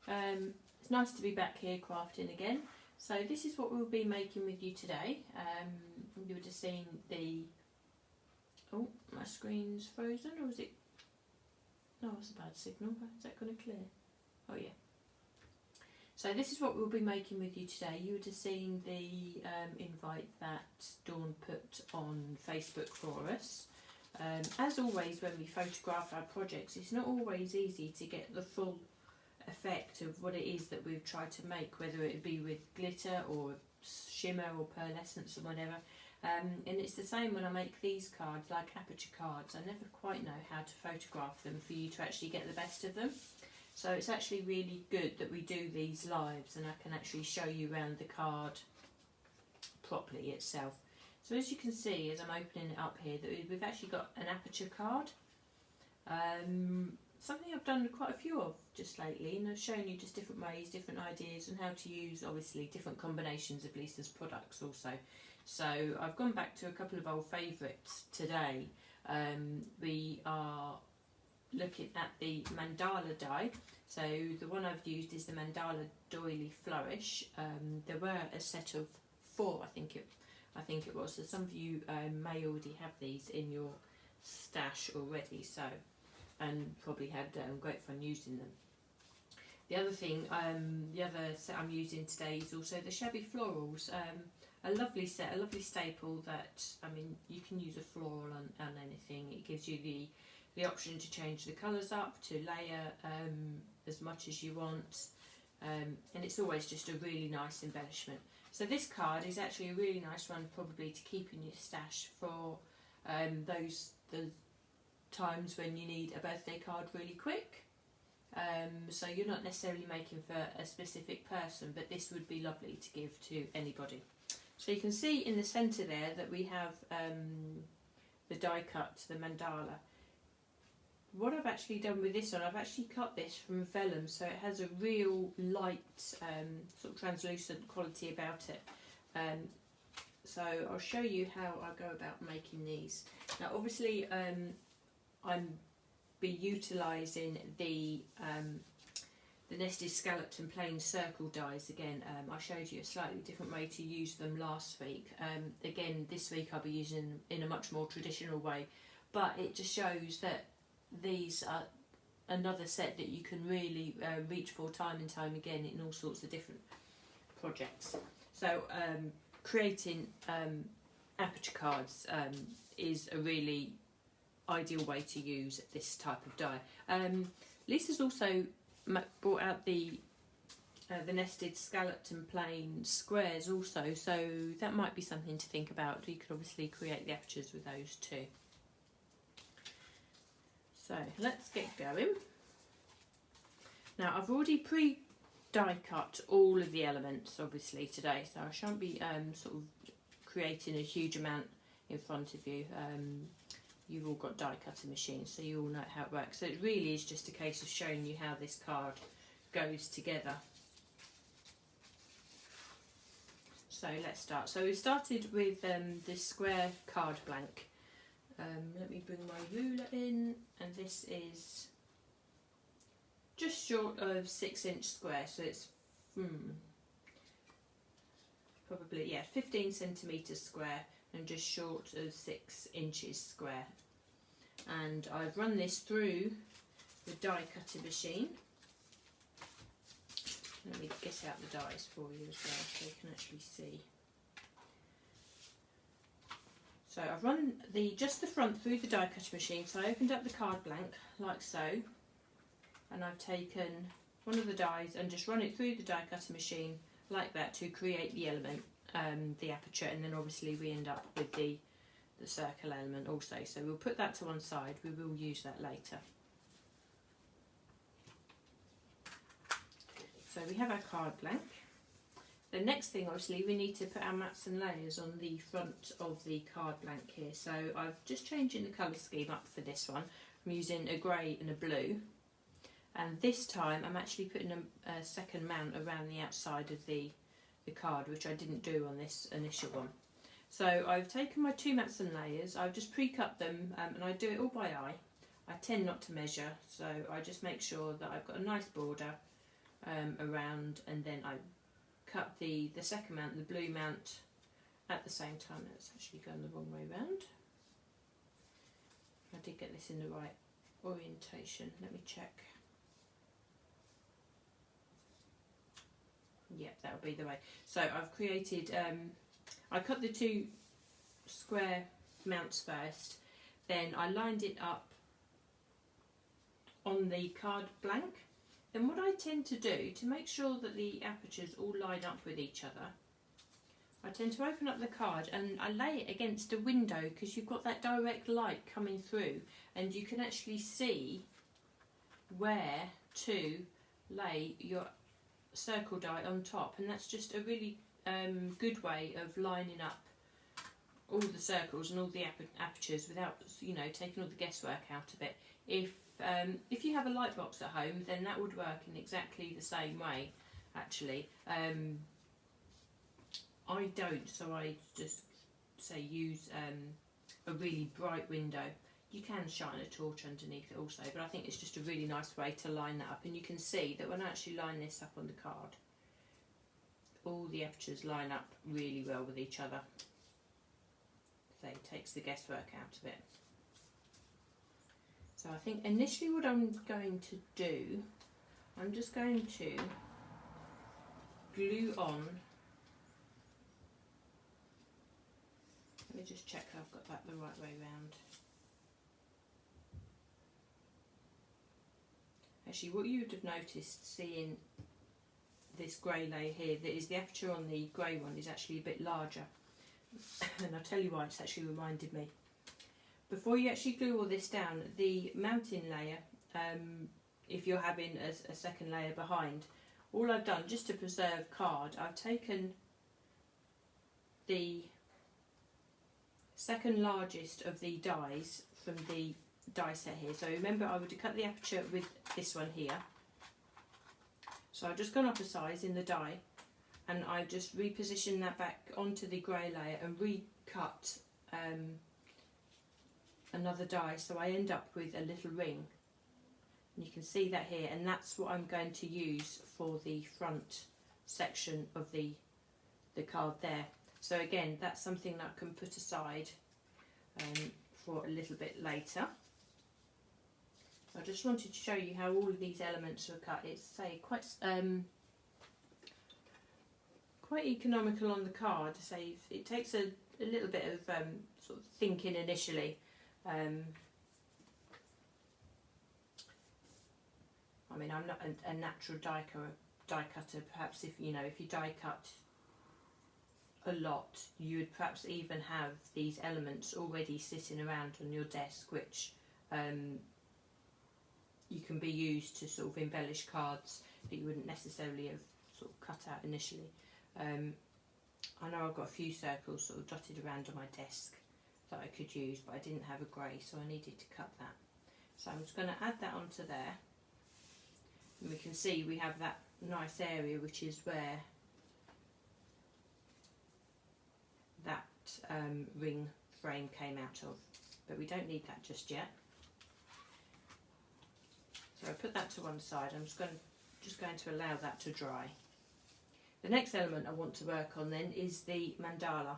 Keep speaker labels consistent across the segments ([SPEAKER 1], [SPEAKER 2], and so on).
[SPEAKER 1] It's nice to be back here crafting again. So this is what we'll be making with you today. You would have seen the... Oh, my screen's frozen, or is it... No, it's a bad signal. Is that going to clear? Oh yeah. So this is what we'll be making with you today. You would have seen the invite that Dawn put on Facebook for us. As always, when we photograph our projects, it's not always easy to get the full effect of what it is that we've tried to make, whether it be with glitter or shimmer or pearlescence or whatever. And it's the same when I make these cards, like aperture cards. I never quite know how to photograph them for you to actually get the best of them. So it's actually really good that we do these lives and I can actually show you around the card properly itself. So as you can see, as I'm opening it up here, that we've actually got an aperture card. Something I've done quite a few of just lately, and I've shown you just different ways, different ideas, and how to use obviously different combinations of Lisa's products also. So I've gone back to a couple of old favourites today. We are looking at the Mandala die. So the one I've used is the Mandala Doily Flourish. There were a set of 4, I think it was. So some of you may already have these in your stash already. So and probably had great fun using them. The other thing, the other set I'm using today is also the Shabby Florals. A lovely set, a lovely staple that, I mean, you can use a floral on anything. It gives you the option to change the colours up, to layer as much as you want, and it's always just a really nice embellishment. So this card is actually a really nice one probably to keep in your stash for those times when you need a birthday card really quick. So you're not necessarily making for a specific person, but this would be lovely to give to anybody. So you can see in the centre there that we have the die cut, the mandala. What I've actually done with this one, I've actually cut this from vellum, so it has a real light, sort of translucent quality about it. So I'll show you how I go about making these. Now obviously I'm be utilising the nested scalloped and plain circle dies again. I showed you a slightly different way to use them last week. Again, this week I'll be using them in a much more traditional way, but it just shows that these are another set that you can really reach for time and time again in all sorts of different projects. So creating aperture cards is a really ideal way to use this type of die. Lisa's also brought out the nested scalloped and plain squares also, so that might be something to think about. You could obviously create the apertures with those too. So let's get going. Now I've already pre-die cut all of the elements obviously today, so I shan't be sort of creating a huge amount in front of you. You've all got die cutting machines, so you all know how it works. So it really is just a case of showing you how this card goes together. So let's start. So we started with this square card blank. Let me bring my ruler in, and this is just short of 6-inch square, so it's probably, yeah, 15 centimetres square and just short of 6 inches square. And I've run this through the die cutting machine. Let me get out the dies for you as well so you can actually see. So I've run just the front through the die cutting machine, so I opened up the card blank like so, and I've taken one of the dies and just run it through the die cutting machine like that to create the element, the aperture, and then obviously we end up with the circle element also. So we'll put that to one side, we will use that later. So we have our card blank. The next thing, obviously, we need to put our mats and layers on the front of the card blank here. So I've just changing the colour scheme up for this one. I'm using a grey and a blue. And this time I'm actually putting a second mount around the outside of the card, which I didn't do on this initial one. So I've taken my 2 mats and layers, I've just pre-cut them, and I do it all by eye. I tend not to measure, so I just make sure that I've got a nice border around, and then I cut the second mount, the blue mount, at the same time. That's actually going the wrong way round. I did get this in the right orientation. Let me check. Yep, that'll be the way. So I've created, I cut the 2 square mounts first, then I lined it up on the card blank. Then what I tend to do, to make sure that the apertures all line up with each other, I tend to open up the card and I lay it against a window, because you've got that direct light coming through and you can actually see where to lay your circle die on top, and that's just a really good way of lining up all the circles and all the apertures without, you know, taking all the guesswork out of it. If you have a light box at home, then that would work in exactly the same way, actually. I don't, so I just say use a really bright window. You can shine a torch underneath it also, but I think it's just a really nice way to line that up. And you can see that when I actually line this up on the card, all the apertures line up really well with each other. So it takes the guesswork out of it. So I think initially what I'm going to do, I'm just going to glue on. Let me just check I've got that the right way round. Actually, what you would have noticed seeing this grey layer here, that is the aperture on the grey one is actually a bit larger. And I'll tell you why, it's actually reminded me. Before you actually glue all this down, the mounting layer, if you're having a second layer behind, all I've done, just to preserve card, I've taken the second largest of the dies from the die set here. So remember, I would have cut the aperture with this one here. So I've just gone up a size in the die, and I've just repositioned that back onto the grey layer and recut another die, so I end up with a little ring. And you can see that here, and that's what I'm going to use for the front section of the card there. So again, that's something that I can put aside for a little bit later. I just wanted to show you how all of these elements are cut. It's quite economical on the card. So it takes a little bit of sort of thinking initially. I mean, I'm not a natural die cutter. Perhaps if you die cut a lot, you would perhaps even have these elements already sitting around on your desk, which you can be used to sort of embellish cards that you wouldn't necessarily have sort of cut out initially. I know I've got a few circles sort of dotted around on my desk that I could use, but I didn't have a grey, so I needed to cut that. So I'm just going to add that onto there, and we can see we have that nice area which is where that ring frame came out of, but we don't need that just yet. So I put that to one side. I'm just going to allow that to dry. The next element I want to work on then is the mandala.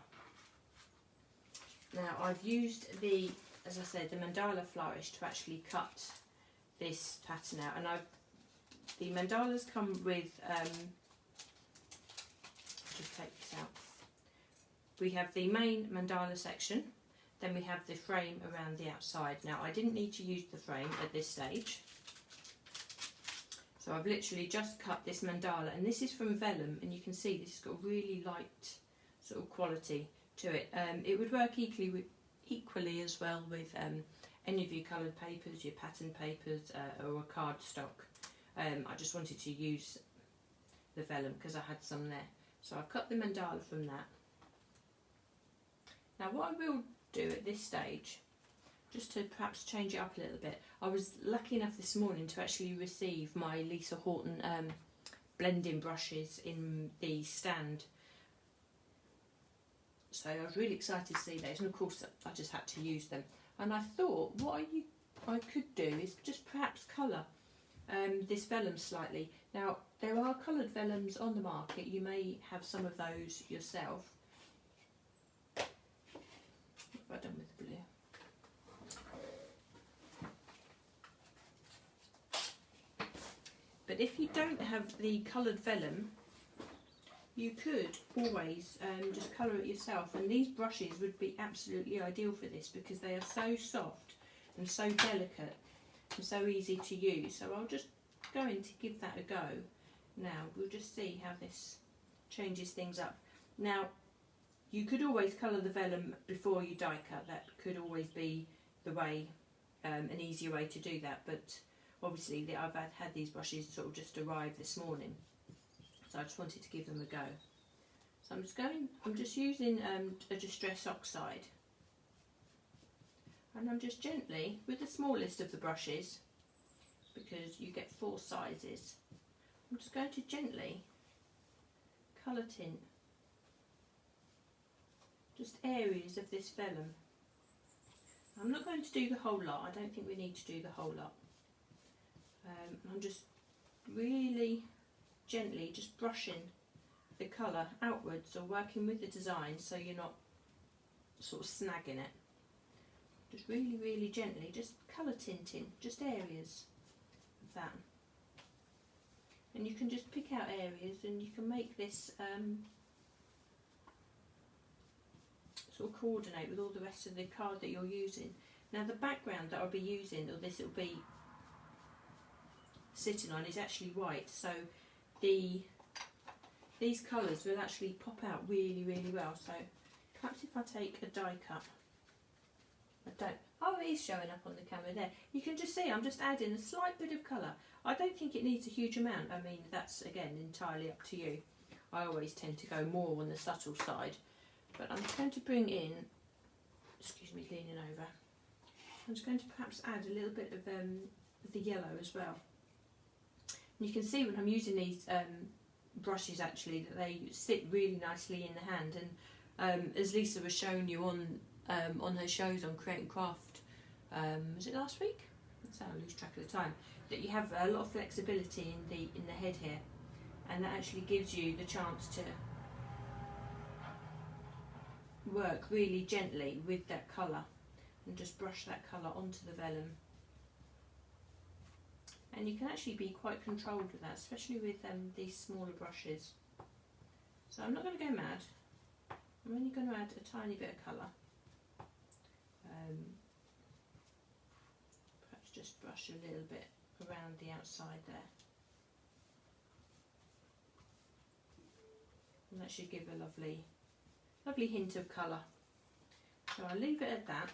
[SPEAKER 1] Now I've used as I said, the mandala flourish to actually cut this pattern out, and the mandalas come with, just take this out. We have the main mandala section, then we have the frame around the outside. Now I didn't need to use the frame at this stage, so I've literally just cut this mandala, and this is from vellum, and you can see this has got really light sort of quality to it. It would work equally as well with any of your coloured papers, your pattern papers, or a cardstock. I just wanted to use the vellum because I had some there. So I've cut the mandala from that. Now what I will do at this stage, just to perhaps change it up a little bit, I was lucky enough this morning to actually receive my Lisa Horton blending brushes in the stand. So I was really excited to see those, and of course I just had to use them. And I thought what I could do is just perhaps colour this vellum slightly. Now there are coloured vellums on the market, you may have some of those yourself. What have I done with the blue? But if you don't have the coloured vellum, you could always just colour it yourself, and these brushes would be absolutely ideal for this because they are so soft and so delicate and so easy to use. So I'll just go in to give that a go. Now we'll just see how this changes things up. Now you could always colour the vellum before you die cut, that could always be the way, an easier way to do that, but obviously I've had these brushes sort of just arrive this morning, so I just wanted to give them a go. So I'm just using a Distress Oxide, and I'm just gently, with the smallest of the brushes, because you get 4 sizes, I'm just going to gently colour tint just areas of this vellum. I'm not going to do the whole lot, I don't think we need to do the whole lot. I'm just really gently just brushing the colour outwards, or working with the design so you're not sort of snagging it. Just really gently, just colour tinting, just areas of that. And you can just pick out areas and you can make this sort of coordinate with all the rest of the card that you're using. Now the background that I'll be using, or this will be sitting on, is actually white, so these colours will actually pop out really well. So perhaps if I take a die cut, oh, it is showing up on the camera there. You can just see I'm just adding a slight bit of colour. I don't think it needs a huge amount. I mean, that's again entirely up to you. I always tend to go more on the subtle side, but I'm just going to bring in, excuse me, leaning over, I'm just going to perhaps add a little bit of the yellow as well. And you can see when I'm using these brushes actually that they sit really nicely in the hand, and as Lisa was showing you on her shows on Create and Craft, was it last week? That's how I lose track of the time. That you have a lot of flexibility in the head here, and that actually gives you the chance to work really gently with that colour and just brush that colour onto the vellum. And you can actually be quite controlled with that, especially with these smaller brushes. So I'm not going to go mad, I'm only going to add a tiny bit of colour. Perhaps just brush a little bit around the outside there. And that should give a lovely hint of colour. So I'll leave it at that.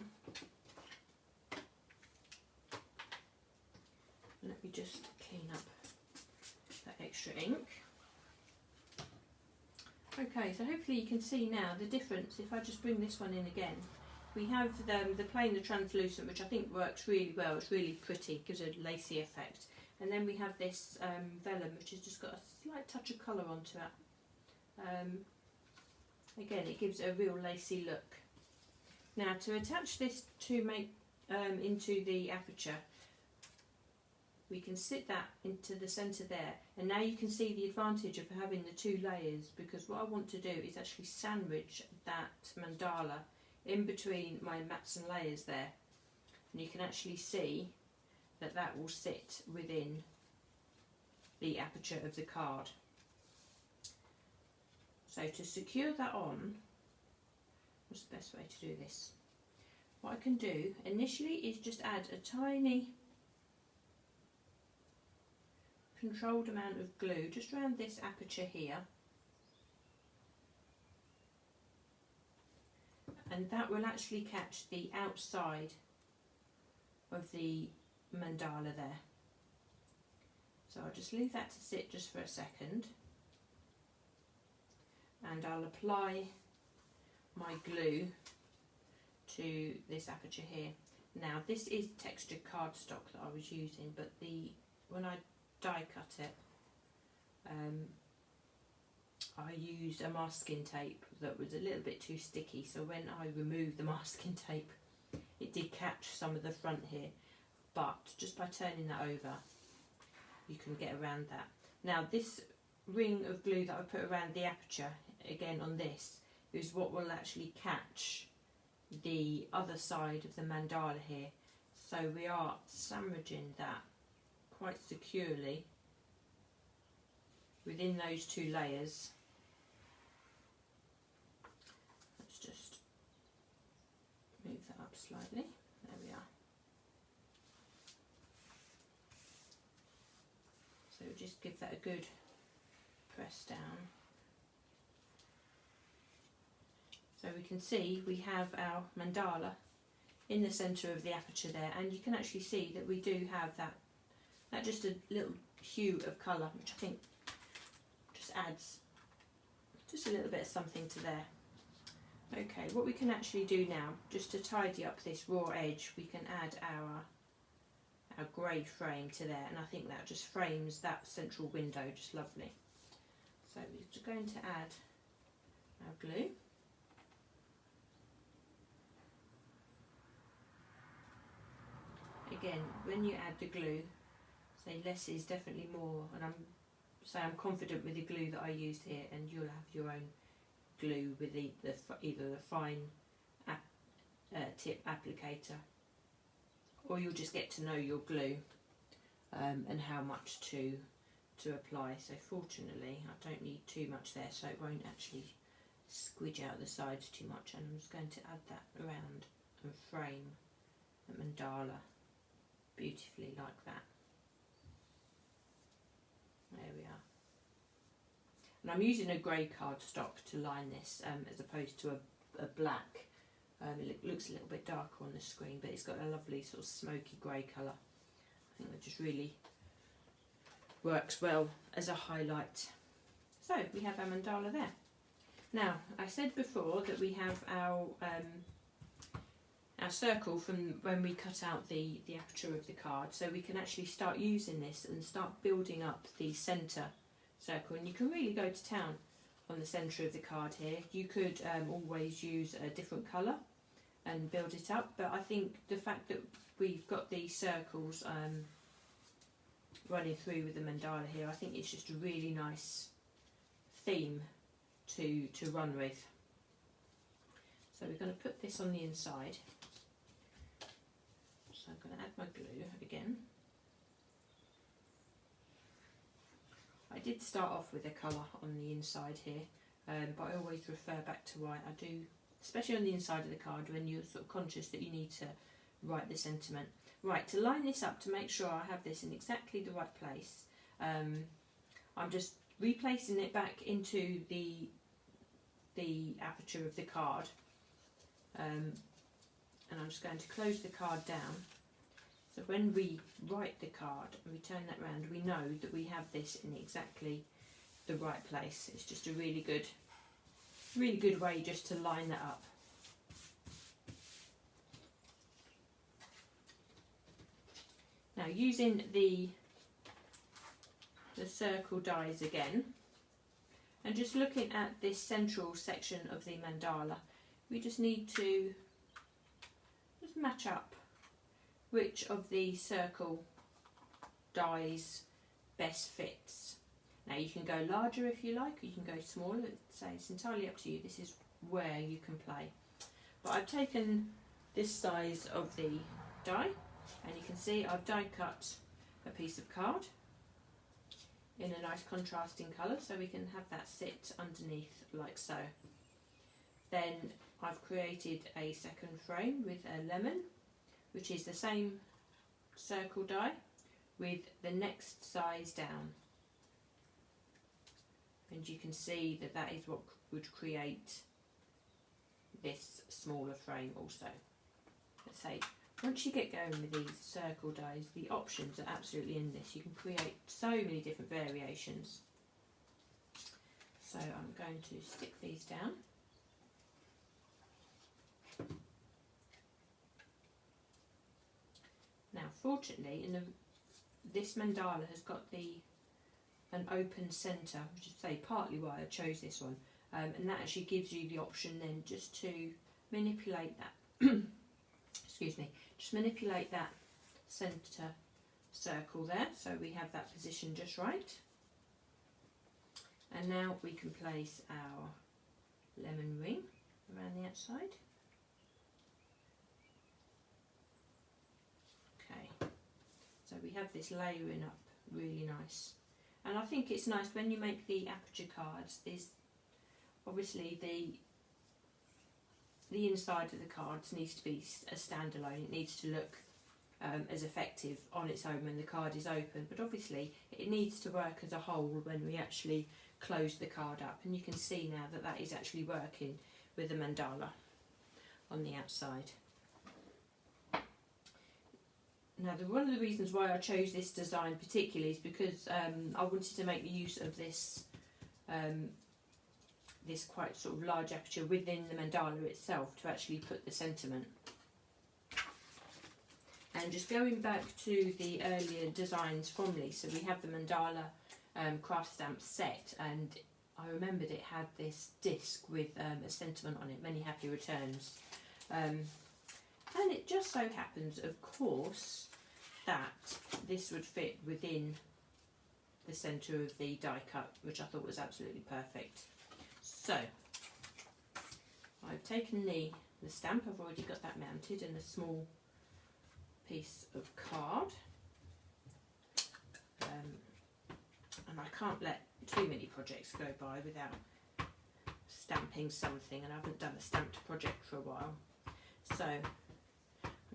[SPEAKER 1] Let me just clean up that extra ink. Okay, so hopefully you can see now the difference. If I just bring this one in again, we have the plain, the translucent, which I think works really well. It's really pretty, gives a lacy effect. And then we have this vellum, which has just got a slight touch of colour onto it. Again, it gives a real lacy look. Now, to attach this to make into the aperture, we can sit that into the centre there, and now you can see the advantage of having the 2 layers, because what I want to do is actually sandwich that mandala in between my mats and layers there, and you can actually see that that will sit within the aperture of the card. So to secure that on, what's the best way to do this? What I can do initially is just add a tiny controlled amount of glue just around this aperture here, and that will actually catch the outside of the mandala there. So I'll just leave that to sit just for a second, and I'll apply my glue to this aperture here. Now this is textured cardstock that I was using, but when I die cut it, I used a masking tape that was a little bit too sticky, so when I removed the masking tape it did catch some of the front here, but just by turning that over you can get around that. Now this ring of glue that I put around the aperture, again on this, is what will actually catch the other side of the mandala here. So we are sandwiching that quite securely within those two layers. Let's just move that up slightly. There we are. So just give that a good press down. So we can see we have our mandala in the centre of the aperture there, and you can actually see that we do have that just a little hue of colour, which I think just adds just a little bit of something to there. Okay, what we can actually do now, just to tidy up this raw edge, we can add our grey frame to there, and I think that just frames that central window just lovely. So we're going to add our glue. Again, when you add the glue, say less is definitely more, and I'm confident with the glue that I used here, and you'll have your own glue with either the fine tip applicator, or you'll just get to know your glue and how much to apply. So fortunately I don't need too much there, so it won't actually squidge out the sides too much, and I'm just going to add that around and frame the mandala beautifully like that. There we are. And I'm using a grey cardstock to line this as opposed to a black. It looks a little bit darker on the screen, but it's got a lovely sort of smoky grey colour. I think that just really works well as a highlight. So we have our mandala there. Now, I said before that we have our circle from when we cut out the aperture of the card, so we can actually start using this and start building up the centre circle, and you can really go to town on the centre of the card here. You could always use a different colour and build it up, but I think the fact that we've got these circles running through with the mandala here, I think it's just a really nice theme to run with. So we're going to put this on the inside. So I'm going to add my glue again. I did start off with a colour on the inside here, but I always refer back to white. I do, especially on the inside of the card, when you're sort of conscious that you need to write the sentiment. Right, to line this up, to make sure I have this in exactly the right place, I'm just replacing it back into the aperture of the card, and I'm just going to close the card down. So when we write the card and we turn that round, we know that we have this in exactly the right place. It's just a really good way just to line that up. Now, using the circle dies again, and just looking at this central section of the mandala, we just need to just match up which of the circle dies best fits. Now you can go larger if you like, or you can go smaller. So it's entirely up to you. This is where you can play. But I've taken this size of the die, and you can see I've die cut a piece of card in a nice contrasting colour, so we can have that sit underneath like so. Then I've created a second frame with a lemon, which is the same circle die with the next size down, and you can see that that is what would create this smaller frame also. Let's say once you get going with these circle dies, the options are absolutely endless. You can create so many different variations. So I'm going to stick these down. Now, fortunately, this mandala has got an open centre, which is partly why I chose this one, and that actually gives you the option then just to manipulate that. Excuse me, just manipulate that centre circle there, so we have that position just right. And now we can place our lemon ring around the outside. Okay, so we have this layering up really nice. And I think it's nice when you make the aperture cards, there's obviously the inside of the cards needs to be a standalone. It needs to look as effective on its own when the card is open, but obviously it needs to work as a whole when we actually close the card up, and you can see now that that is actually working with the mandala on the outside. Now, one of the reasons why I chose this design particularly is because I wanted to make use of this this quite sort of large aperture within the mandala itself to actually put the sentiment. And just going back to the earlier designs from Lisa, we have the mandala craft stamp set, and I remembered it had this disc with a sentiment on it, many happy returns. And it just so happens, of course, that this would fit within the centre of the die cut, which I thought was absolutely perfect. So I've taken the stamp, I've already got that mounted in a small piece of card, and I can't let too many projects go by without stamping something, and I haven't done a stamped project for a while. So I'm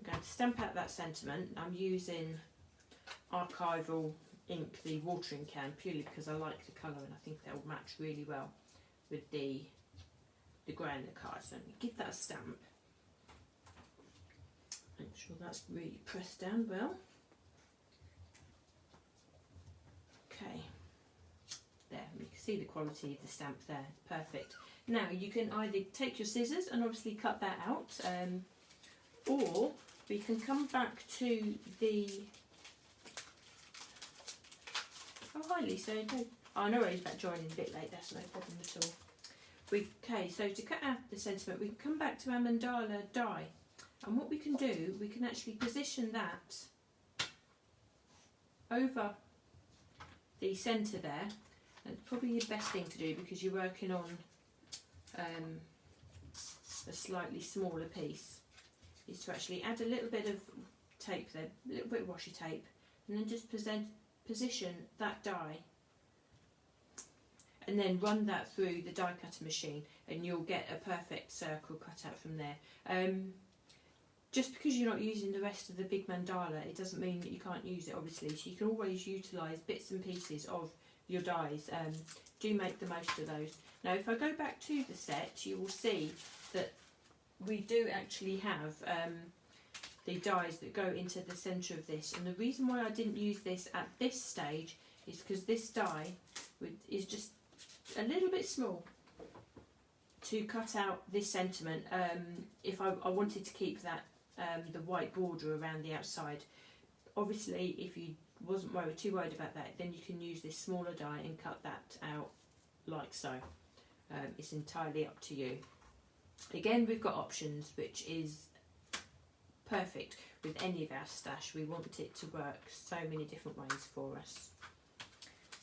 [SPEAKER 1] going to stamp out that sentiment. I'm using archival ink, the watering can, purely because I like the colour and I think they'll match really well with the grey in the card. So let me give that a stamp. Make sure that's really pressed down well. Okay, there, you can see the quality of the stamp there, perfect. Now you can either take your scissors and obviously cut that out, or we can come back to the... Oh, hi Lisa, I know he's back joining a bit late, that's no problem at all. Okay, so to cut out the sentiment, we can come back to our mandala die, and what we can do, we can actually position that over the centre there. And it's probably the best thing to do because you're working on a slightly smaller piece, is to actually add a little bit of tape there, a little bit of washi tape, and then just position that die, and then run that through the die cutter machine, and you'll get a perfect circle cut out from there. Just because you're not using the rest of the big mandala, it doesn't mean that you can't use it, obviously. So you can always utilise bits and pieces of your dies. Do make the most of those. Now, if I go back to the set, you will see that we do actually have the dies that go into the centre of this. And the reason why I didn't use this at this stage is because this die is just a little bit small to cut out this sentiment. If I wanted to keep that the white border around the outside. Obviously, if you wasn't too worried about that, then you can use this smaller die and cut that out like so. It's entirely up to you. Again, we've got options, which is perfect with any of our stash. We want it to work so many different ways for us.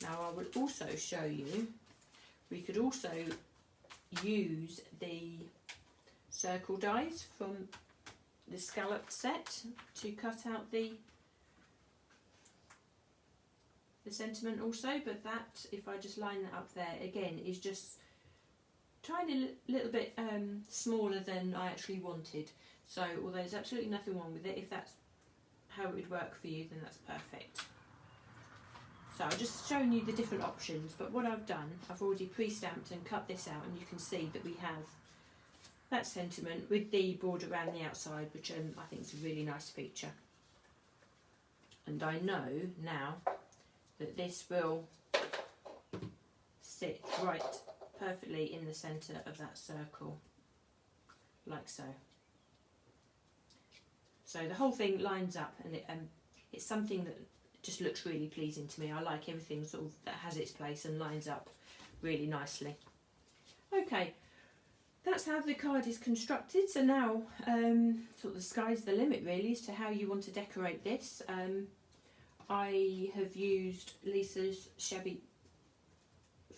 [SPEAKER 1] Now, I will also show you, we could also use the circle dies from the scallop set to cut out the sentiment also, but that, if I just line that up there, again, is just tiny little bit smaller than I actually wanted. So although there's absolutely nothing wrong with it, if that's how it would work for you, then that's perfect. So I've just shown you the different options, but what I've done, I've already pre-stamped and cut this out, and you can see that we have that sentiment with the border around the outside, which I think is a really nice feature. And I know now that this will sit right perfectly in the centre of that circle, like so. So the whole thing lines up, and it's something that just looks really pleasing to me. I like everything sort of that has its place and lines up really nicely. Okay, that's how the card is constructed. So now sort of the sky's the limit really as to how you want to decorate this. I have used Lisa's Shabby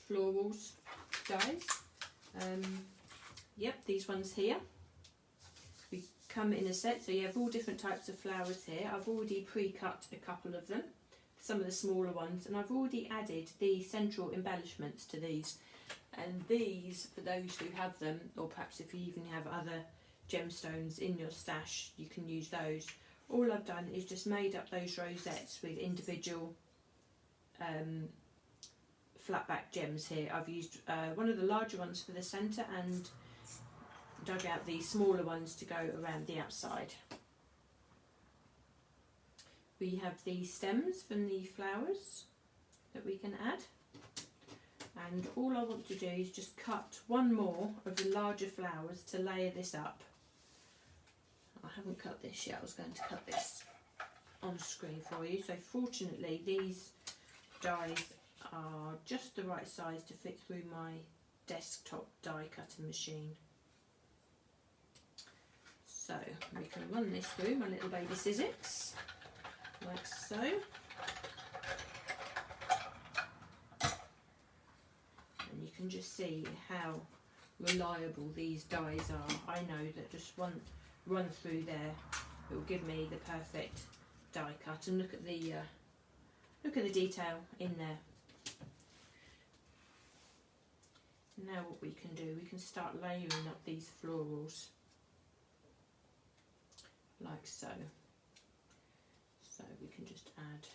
[SPEAKER 1] Florals dies. Yep, these ones here. We come in a set, so you have all different types of flowers here. I've already pre-cut a couple of them, some of the smaller ones, and I've already added the central embellishments to these. And these, for those who have them, or perhaps if you even have other gemstones in your stash, you can use those. All I've done is just made up those rosettes with individual flat back gems here. I've used one of the larger ones for the centre and dug out the smaller ones to go around the outside. We have the stems from the flowers that we can add, and all I want to do is just cut one more of the larger flowers to layer this up. I haven't cut this yet, I was going to cut this on screen for you. So fortunately these dies are just the right size to fit through my desktop die cutting machine. So we can run this through my little baby scissors, like so. And you can just see how reliable these dies are. I know that just one run through there, it will give me the perfect die cut. And look at the detail in there. Now what we can do, we can start layering up these florals like so. So we can just add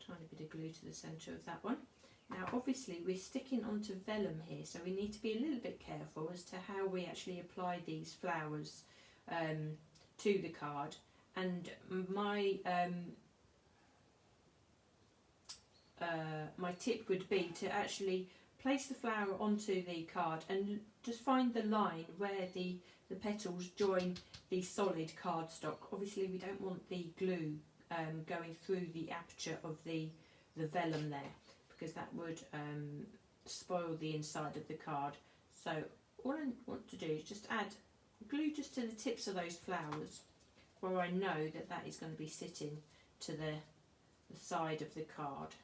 [SPEAKER 1] a tiny bit of glue to the centre of that one. Now obviously we're sticking onto vellum here, so we need to be a little bit careful as to how we actually apply these flowers to the card. And my my tip would be to actually place the flower onto the card and just find the line where the petals join the solid cardstock. Obviously we don't want the glue going through the aperture of the vellum there, because that would spoil the inside of the card. So all I want to do is just add glue just to the tips of those flowers where I know that that is going to be sitting to the side of the card.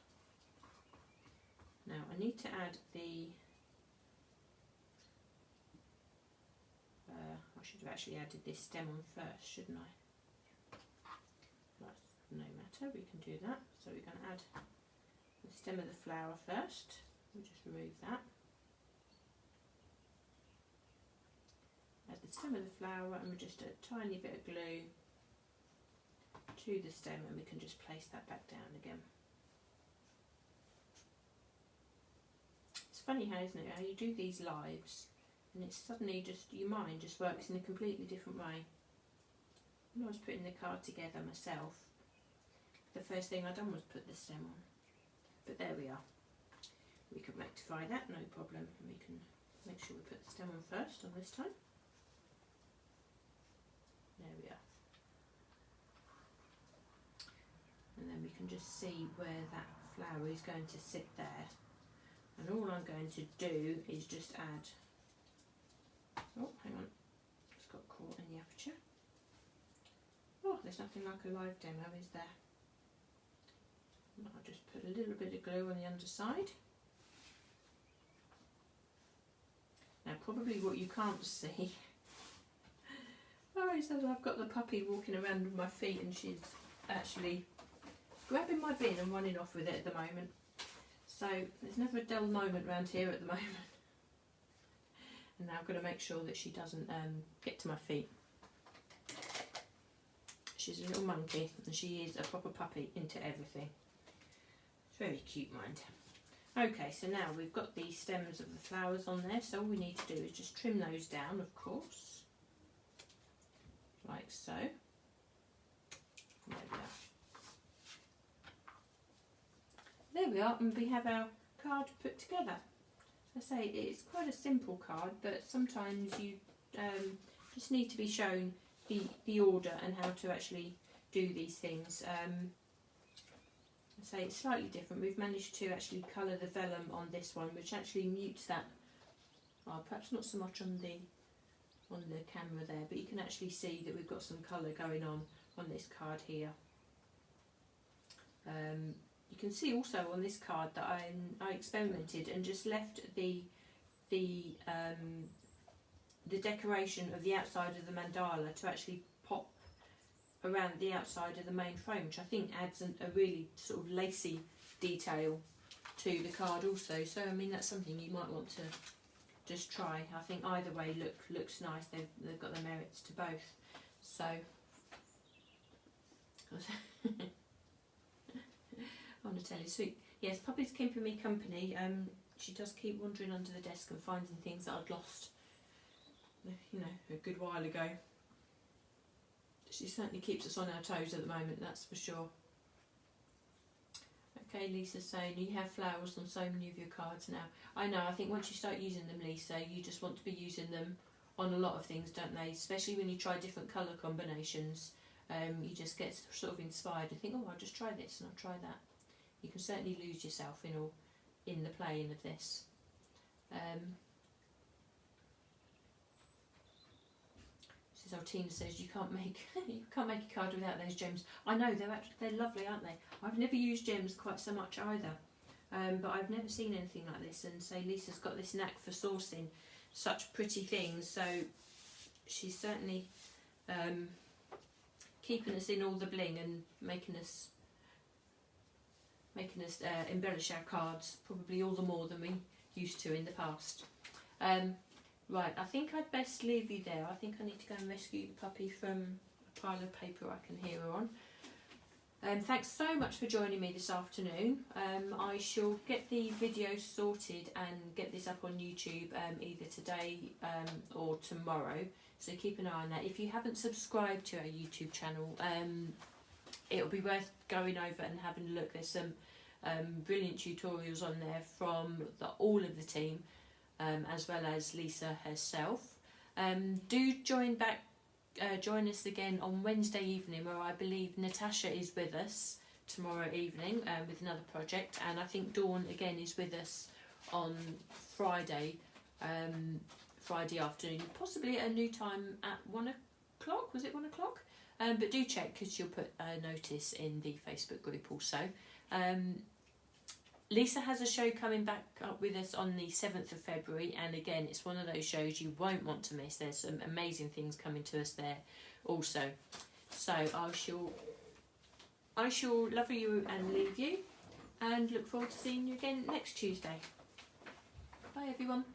[SPEAKER 1] Now I need to add the, I should have actually added this stem on first, shouldn't I? That's no matter, we can do that. So we're going to add the stem of the flower first. We'll just remove that. Add the stem of the flower, and we'll just add a tiny bit of glue to the stem, and we can just place that back down again. It's funny how, isn't it, how you do these lives and it's suddenly just, your mind just works in a completely different way. When I was putting the card together myself, the first thing I done was put the stem on. But there we are. We can rectify that, no problem. And we can make sure we put the stem on first on this time. There we are. And then we can just see where that flower is going to sit there. And all I'm going to do is just add, oh hang on, it's got caught in the aperture. Oh, there's nothing like a live demo, is there? I'll just put a little bit of glue on the underside. Now probably what you can't see, oh, it says I've got the puppy walking around with my feet and she's actually grabbing my bin and running off with it at the moment. So there's never a dull moment around here at the moment. And now I've got to make sure that she doesn't get to my feet. She's a little monkey and she is a proper puppy into everything. Very cute, mind. Okay, so now we've got the stems of the flowers on there, so all we need to do is just trim those down, of course, like so. There we are. There we are, and we have our card put together. As I say, it's quite a simple card, but sometimes you just need to be shown the order and how to actually do these things. I say it's slightly different. We've managed to actually colour the vellum on this one, which actually mutes that. Oh, perhaps not so much on the camera there, but you can actually see that we've got some colour going on on this card here. You can see also on this card that I experimented and just left the decoration of the outside of the mandala to actually pop around the outside of the main frame, which I think adds a really sort of lacy detail to the card also. So I mean, that's something you might want to just try. I think either way looks nice. They've got the merits to both. So I want to tell you, sweet. Yes, Poppy's keeping me company. She does keep wandering under the desk and finding things that I'd lost, you know, a good while ago. She certainly keeps us on our toes at the moment, that's for sure. Okay, Lisa's saying you have flowers on so many of your cards now. I know, I think once you start using them, Lisa, you just want to be using them on a lot of things, don't they? Especially when you try different colour combinations. You just get sort of inspired and think, oh, I'll just try this and I'll try that. You can certainly lose yourself in the playing of this. This is how Tina says you can't make a card without those gems. I know, they're lovely, aren't they? I've never used gems quite so much either, but I've never seen anything like this. And say Lisa's got this knack for sourcing such pretty things, so she's certainly keeping us in all the bling and making us embellish our cards probably all the more than we used to in the past. Right, I think I'd best leave you there. I think I need to go and rescue the puppy from a pile of paper I can hear her on. Thanks so much for joining me this afternoon. I shall get the video sorted and get this up on YouTube either today or tomorrow, so keep an eye on that. If you haven't subscribed to our YouTube channel, it'll be worth going over and having a look. There's some brilliant tutorials on there from all of the team, as well as Lisa herself. Do join us again on Wednesday evening, where I believe Natasha is with us tomorrow evening with another project, and I think Dawn again is with us on Friday afternoon, possibly at a new time at 1 o'clock. Was it 1 o'clock? But do check, because she'll put a notice in the Facebook group also. Lisa has a show coming back up with us on the 7th of February, and again, it's one of those shows you won't want to miss. There's some amazing things coming to us there also. So I shall love you and leave you, and look forward to seeing you again next Tuesday. Bye everyone.